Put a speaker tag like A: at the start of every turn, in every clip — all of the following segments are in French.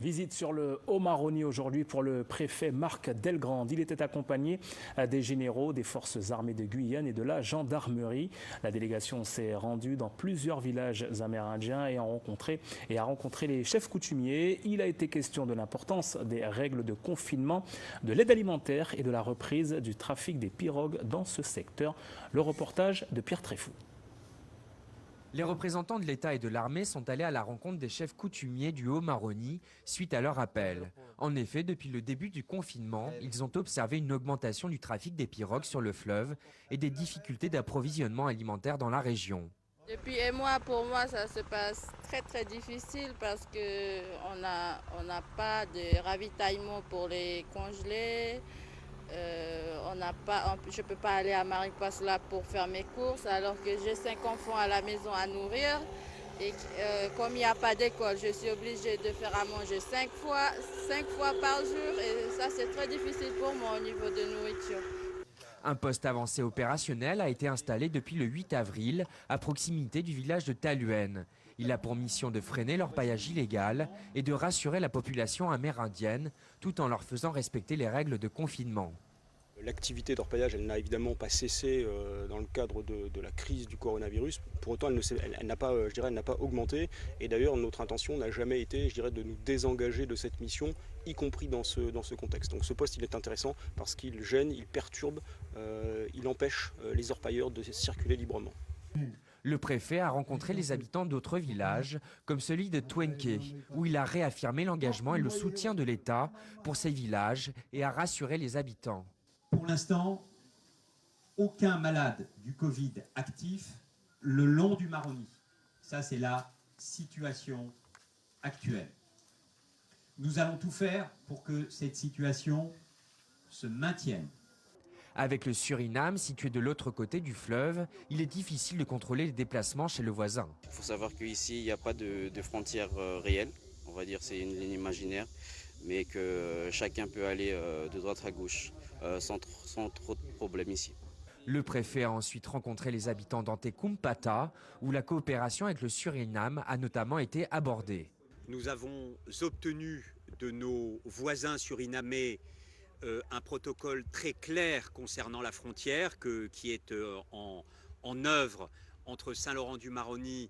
A: Visite sur le Haut-Maroni aujourd'hui pour le préfet Marc Delgrande. Il était accompagné des généraux des forces armées de Guyane et de la gendarmerie. La délégation s'est rendue dans plusieurs villages amérindiens et a rencontré les chefs coutumiers. Il a été question de l'importance des règles de confinement, de l'aide alimentaire et de la reprise du trafic des pirogues dans ce secteur. Le reportage de Pierre Tréfou.
B: Les représentants de l'État et de l'armée sont allés à la rencontre des chefs coutumiers du Haut-Maroni suite à leur appel. En effet, depuis le début du confinement, ils ont observé une augmentation du trafic des pirogues sur le fleuve et des difficultés d'approvisionnement alimentaire dans la région.
C: Depuis un mois, pour moi, ça se passe très difficile parce qu'on n'a pas de ravitaillement pour les congeler. Je ne peux pas aller à Maripasoula pour faire mes courses alors que j'ai 5 enfants à la maison à nourrir. Et comme il n'y a pas d'école, je suis obligée de faire à manger 5 fois par jour. Et ça, c'est très difficile pour moi au niveau de nourriture.
B: Un poste avancé opérationnel a été installé depuis le 8 avril à proximité du village de Taluène. Il a pour mission de freiner l'orpaillage illégal et de rassurer la population amérindienne tout en leur faisant respecter les règles de confinement.
D: L'activité d'orpaillage, elle n'a évidemment pas cessé dans le cadre de la crise du coronavirus. Pour autant, elle n'a pas augmenté. Et d'ailleurs, notre intention n'a jamais été, de nous désengager de cette mission, y compris dans ce contexte. Donc ce poste, il est intéressant parce qu'il gêne, il perturbe, il empêche les orpailleurs de circuler librement.
B: Le préfet a rencontré les habitants d'autres villages, comme celui de Twenke, où il a réaffirmé l'engagement et le soutien de l'État pour ces villages et a rassuré les habitants.
E: Pour l'instant, aucun malade du Covid actif le long du Maroni. Ça, c'est la situation actuelle. Nous allons tout faire pour que cette situation se maintienne.
B: Avec le Suriname, situé de l'autre côté du fleuve, il est difficile de contrôler les déplacements chez le voisin.
F: Il faut savoir qu'ici, il n'y a pas de frontières réelles. On va dire c'est une ligne imaginaire, mais que chacun peut aller de droite à gauche sans trop de problèmes ici.
B: Le préfet a ensuite rencontré les habitants d'Antekumpata, où la coopération avec le Suriname a notamment été abordée.
G: Nous avons obtenu de nos voisins surinamais un protocole très clair concernant la frontière qui est en œuvre entre Saint-Laurent-du-Maroni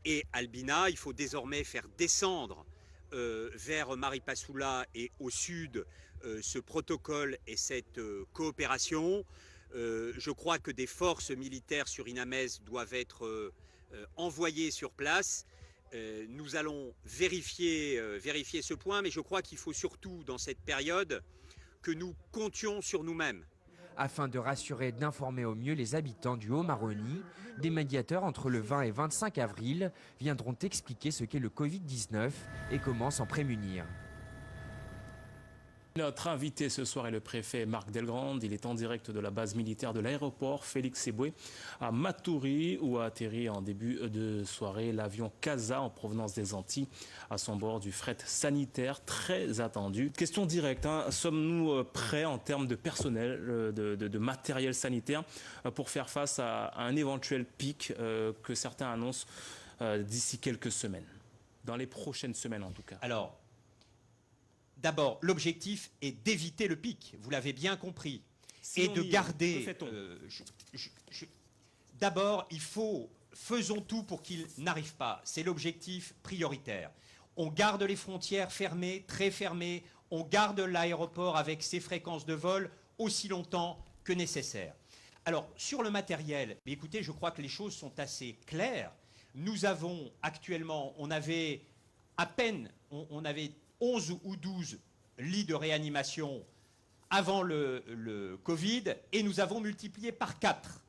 G: et Albina. Il faut désormais faire descendre vers Maripasoula et au sud ce protocole et cette coopération. Je crois que des forces militaires surinamaises doivent être envoyées sur place. Nous allons vérifier ce point, mais je crois qu'il faut surtout dans cette période que nous comptions sur nous-mêmes.
B: Afin de rassurer et d'informer au mieux les habitants du Haut-Maroni, des médiateurs entre le 20 et 25 avril viendront expliquer ce qu'est le Covid-19 et comment s'en prémunir.
A: Notre invité ce soir est le préfet Marc Delgrande. Il est en direct de la base militaire de l'aéroport Félix Éboué à Matoury, où a atterri en début de soirée l'avion CASA en provenance des Antilles. À son bord du fret sanitaire très attendu. Question directe, sommes-nous prêts en termes de personnel, de matériel sanitaire pour faire face à un éventuel pic que certains annoncent d'ici quelques semaines, dans les prochaines semaines en tout cas?
H: Alors, d'abord, l'objectif est d'éviter le pic, vous l'avez bien compris, et de garder... D'abord, faisons tout pour qu'il n'arrive pas, c'est l'objectif prioritaire. On garde les frontières fermées, très fermées, on garde l'aéroport avec ses fréquences de vol aussi longtemps que nécessaire. Alors, sur le matériel, écoutez, je crois que les choses sont assez claires. Nous avons actuellement, on avait 11 ou 12 lits de réanimation avant le Covid et nous avons multiplié par 4.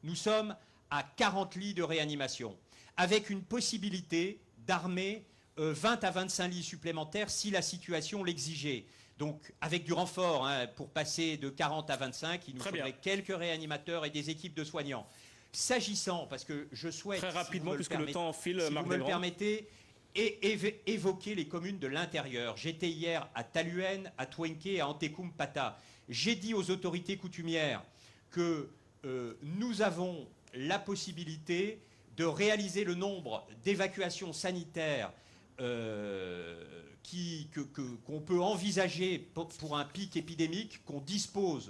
H: Nous sommes à 40 lits de réanimation avec une possibilité d'armer 20 à 25 lits supplémentaires si la situation l'exigeait. Donc avec du renfort, pour passer de 40 à 25, il nous faudrait quelques réanimateurs et des équipes de soignants. S'agissant, parce que je souhaite,
A: très rapidement, puisque le temps file,
H: si vous me le permettez, et évoquer les communes de l'intérieur. J'étais hier à Taluène, à Twenke et à Antekumpata. J'ai dit aux autorités coutumières que nous avons la possibilité de réaliser le nombre d'évacuations sanitaires qu'on peut envisager pour un pic épidémique,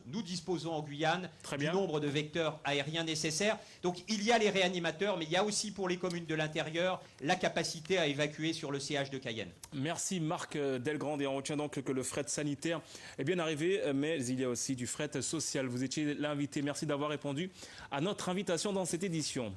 H: nous disposons en Guyane du nombre de vecteurs aériens nécessaires. Donc il y a les réanimateurs, mais il y a aussi pour les communes de l'intérieur la capacité à évacuer sur le CH de Cayenne.
A: Merci Marc Delgrand, et on retient donc que le fret sanitaire est bien arrivé, mais il y a aussi du fret social. Vous étiez l'invité, merci d'avoir répondu à notre invitation dans cette édition.